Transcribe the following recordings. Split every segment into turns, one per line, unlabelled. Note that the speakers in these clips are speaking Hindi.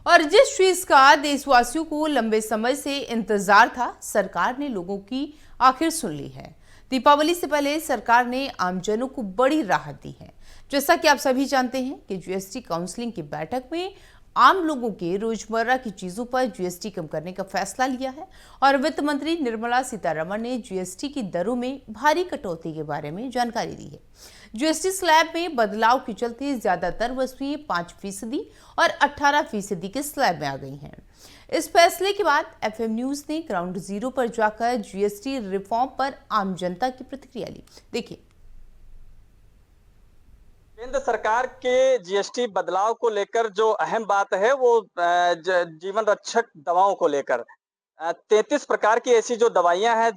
और जिस चीज का देशवासियों को लंबे समय से इंतजार था, सरकार ने लोगों की आखिर सुन ली है। दीपावली से पहले सरकार ने आमजनों को बड़ी राहत दी है। जैसा कि आप सभी जानते हैं कि जीएसटी काउंसिलिंग की बैठक में आम लोगों के रोजमर्रा की चीजों पर जीएसटी कम करने का फैसला लिया है और वित्त मंत्री निर्मला सीतारमण ने जीएसटी की दरों में भारी कटौती के बारे में जानकारी दी है। जीएसटी स्लैब में बदलाव के चलते ज्यादातर वस्तुएं 5% और 18% के स्लैब में आ गई हैं। इस फैसले के बाद एफएम न्यूज ने ग्राउंड जीरो पर जाकर जीएसटी रिफॉर्म पर आम जनता की प्रतिक्रिया ली। देखिए।
केंद्र सरकार के जीएसटी बदलाव को लेकर जो अहम बात है वो जीवन रक्षक दवाओं को लेकर 33 प्रकार की ऐसी जो दवाइयां हैं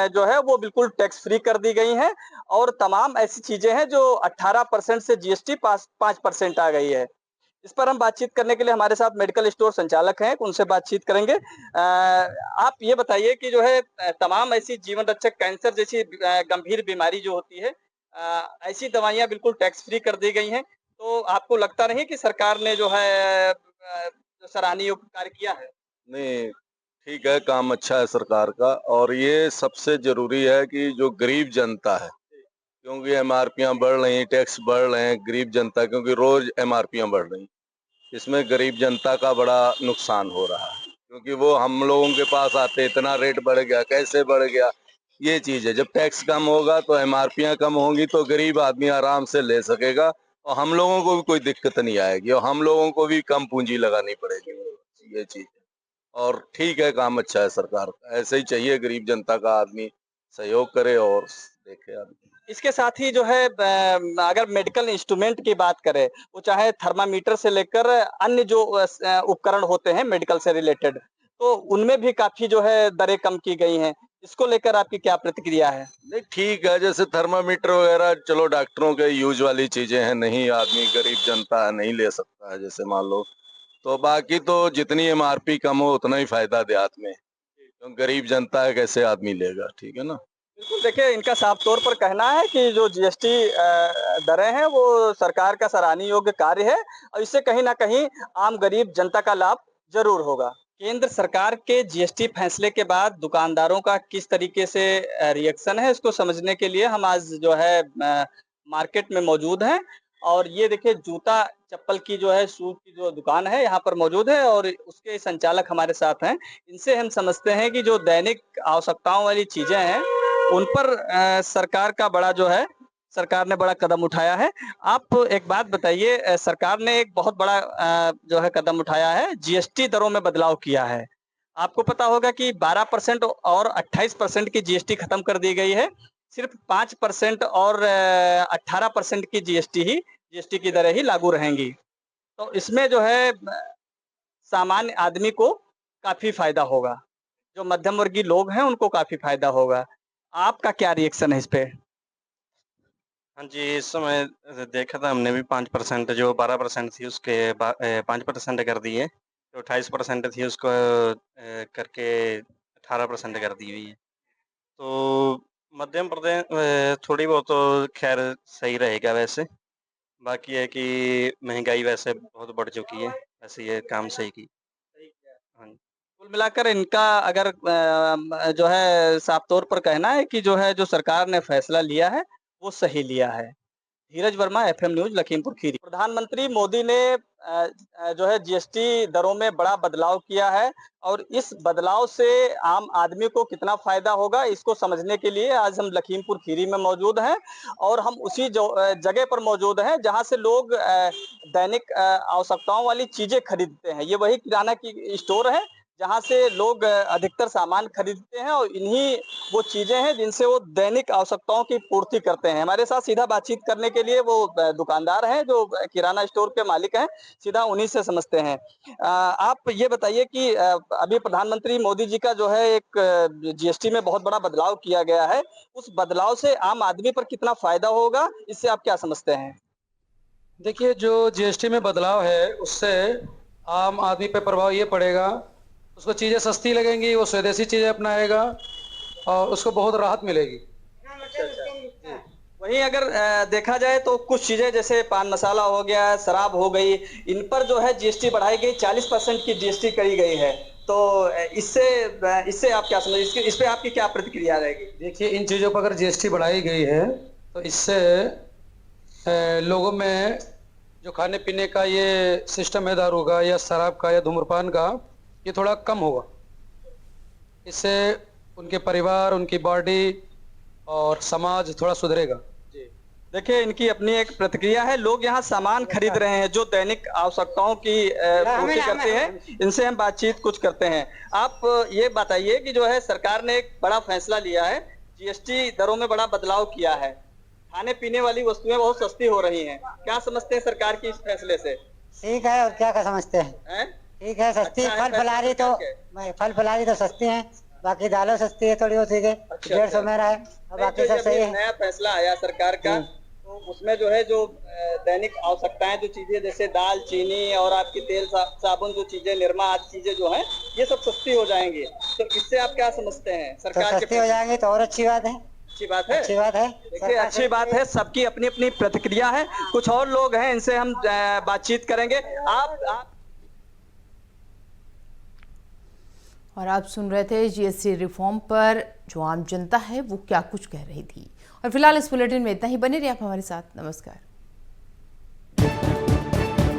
जो है वो बिल्कुल टैक्स फ्री कर दी गई हैं और तमाम ऐसी चीजें हैं जो 18% से जीएसटी 5% आ गई है। इस पर हम बातचीत करने के लिए हमारे साथ मेडिकल स्टोर संचालक हैं, उनसे बातचीत करेंगे। आप ये बताइए कि जो है तमाम ऐसी जीवन रक्षक कैंसर जैसी गंभीर बीमारी जो होती है ऐसी दवाइयाँ बिल्कुल टैक्स फ्री कर दी गई हैं। तो आपको लगता नहीं कि सरकार ने जो है जो सराहनीय कार्य किया है?
नहीं, ठीक है, काम अच्छा है सरकार का और ये सबसे ज़रूरी है कि जो गरीब जनता है, क्योंकि एमआरपियाँ बढ़ रही हैं, टैक्स बढ़ रहे हैं, गरीब जनता क्योंकि रोज़ एमआरपियाँ बढ़ रही हैं। इसमें गरीब जनता का बड़ा नुकसान हो रहा है, क्योंकि वो हम लोगों के पास आते इतना रेट बढ़ गया, कैसे बढ़ गया, ये चीज़ है। जब टैक्स कम होगा तो एमआरपियाँ कम होंगी तो गरीब आदमी आराम से ले सकेगा और हम लोगों को भी कोई दिक्कत नहीं आएगी और हम लोगों को भी कम पूँजी लगानी पड़ेगी, ये चीज़ है। और ठीक है, काम अच्छा है सरकार का, ऐसे ही चाहिए गरीब जनता का आदमी सहयोग करे और देखे आदमी।
इसके साथ ही जो है अगर मेडिकल इंस्ट्रूमेंट की बात करें, वो चाहे थर्मामीटर से लेकर अन्य जो उपकरण होते हैं मेडिकल से रिलेटेड, तो उनमें भी काफ़ी जो है दरें कम की गई हैं। इसको लेकर आपकी क्या प्रतिक्रिया है?
नहीं, ठीक है, जैसे थर्मामीटर वगैरह चलो डॉक्टरों के यूज़ वाली चीज़ें हैं, नहीं आदमी गरीब जनता है, नहीं ले सकता है जैसे मान लो। तो बाकी तो जितनी एमआरपी कम हो उतना ही फ़ायदा देहात में, क्योंकि गरीब जनता है कैसे आदमी लेगा, ठीक है ना?
बिल्कुल, देखिए इनका साफ तौर पर कहना है कि जो जीएसटी दरें हैं वो सरकार का सराहनीय योग्य कार्य है और इससे कहीं न कहीं आम गरीब जनता का लाभ ज़रूर होगा। केंद्र सरकार के जीएसटी फैसले के बाद दुकानदारों का किस तरीके से रिएक्शन है, इसको समझने के लिए हम आज जो है मार्केट में मौजूद हैं और ये देखिए जूता चप्पल की जो है शूज़ की जो दुकान है यहाँ पर मौजूद है और उसके संचालक हमारे साथ हैं। इनसे हम समझते हैं कि जो दैनिक आवश्यकताओं वाली चीज़ें हैं उन पर सरकार ने बड़ा कदम उठाया है। आप एक बात बताइए, सरकार ने एक बहुत बड़ा जो है कदम उठाया है, जीएसटी दरों में बदलाव किया है। आपको पता होगा कि 12% और 28% की जीएसटी खत्म कर दी गई है। सिर्फ 5% और 18% की जीएसटी की दरें ही लागू रहेंगी। तो इसमें जो है सामान्य आदमी को काफ़ी फ़ायदा होगा। जो मध्यम वर्गीय लोग हैं उनको काफ़ी फ़ायदा होगा। आपका क्या रिएक्शन है इस पे?
हाँ जी, इस समय देखा था हमने भी 5% जो 12% थी उसके 5% कर दी है। जो 28% थी उसको करके 18% कर दी हुई है। तो थोड़ी बहुत तो ख़ैर सही रहेगा वैसे। बाकी है कि महँगाई वैसे बहुत बढ़ चुकी है, वैसे ये काम सही की। हाँ जी।
कुल मिलाकर इनका अगर जो है साफ तौर पर कहना है कि जो है जो सरकार ने फैसला लिया है, वो सही लिया है। धीरज वर्मा, एफएम न्यूज़, लखीमपुर खीरी। प्रधानमंत्री मोदी ने जो है जीएसटी दरों में बड़ा बदलाव किया है और इस बदलाव से आम आदमी को कितना फ़ायदा होगा, इसको समझने के लिए आज हम लखीमपुर खीरी में मौजूद हैं और हम उसी जगह पर मौजूद हैं, जहाँ से लोग दैनिक आवश्यकताओं वाली चीज़ें खरीदते हैं। ये वही किराना की स्टोर है, जहाँ से लोग अधिकतर सामान खरीदते हैं और इन्हीं वो चीज़ें हैं जिनसे वो दैनिक आवश्यकताओं की पूर्ति करते हैं। हमारे साथ सीधा बातचीत करने के लिए वो दुकानदार हैं जो किराना स्टोर के मालिक हैं, सीधा उन्हीं से समझते हैं। आप ये बताइए कि अभी प्रधानमंत्री मोदी जी का जो है एक जीएसटी में बहुत बड़ा बदलाव किया गया है, उस बदलाव से आम आदमी पर कितना फ़ायदा होगा, इससे आप क्या समझते हैं?
देखिए, जो जीएसटी में बदलाव है उससे आम आदमी पे प्रभाव ये पड़ेगा, उसको चीज़ें सस्ती लगेंगी, वो स्वदेशी चीज़ें अपनाएगा और उसको बहुत राहत मिलेगी।
वहीं अगर देखा जाए तो कुछ चीजें जैसे पान मसाला हो गया, शराब हो गई, इन पर जो है जीएसटी बढ़ाई गई, 40% की जीएसटी करी गई है। तो इससे आप क्या समझ, इस पे आपकी क्या प्रतिक्रिया रहेगी?
देखिए, इन चीज़ों पर अगर जीएसटी बढ़ाई गई है तो इससे लोगों में जो खाने पीने का ये सिस्टम है दारू का या शराब का या धूम्रपान का, ये थोड़ा कम होगा। इससे उनके परिवार, उनकी बॉडी और समाज थोड़ा सुधरेगा।
देखिए, इनकी अपनी एक प्रतिक्रिया है। लोग यहाँ सामान खरीद रहे हैं जो दैनिक आवश्यकताओं की पूर्ति करते हैं। इनसे हम बातचीत कुछ करते हैं। आप ये बताइए कि जो है सरकार ने एक बड़ा फैसला लिया है, जीएसटी दरों में बड़ा बदलाव किया है, खाने पीने वाली वस्तुएं बहुत सस्ती हो रही हैं। क्या समझते हैं सरकार की इस फैसले से?
ठीक है, और क्या समझते हैं? ठीक है, सस्ती
अच्छा है,
फल फलारी तो सस्ती हैं, बाकी दालें सस्ती है थोड़ी बहुत, ठीक है। 150 में रहा है और बाकी सब सही है।
नया फैसला आया सरकार का, तो उसमें जो है जो दैनिक आवश्यकताएं जो चीजें जैसे दाल, चीनी और आपकी तेल, साबुन, जो चीजें, निरमा आदि चीजें जो हैं, ये सब सस्ती हो जाएंगी। तो इससे आप क्या समझते हैं? सरकार
तो सस्ती हो जाएंगी तो और अच्छी बात है।
अच्छी बात है,
अच्छी बात है।
देखिए अच्छी बात है। सबकी अपनी अपनी प्रतिक्रिया है। कुछ और लोग हैं, इनसे हम बातचीत करेंगे। आप
और आप सुन रहे थे जीएसटी रिफॉर्म पर जो आम जनता है वो क्या कुछ कह रही थी। और फिलहाल इस बुलेटिन में इतना ही। बने रहिए आप हमारे साथ। नमस्कार।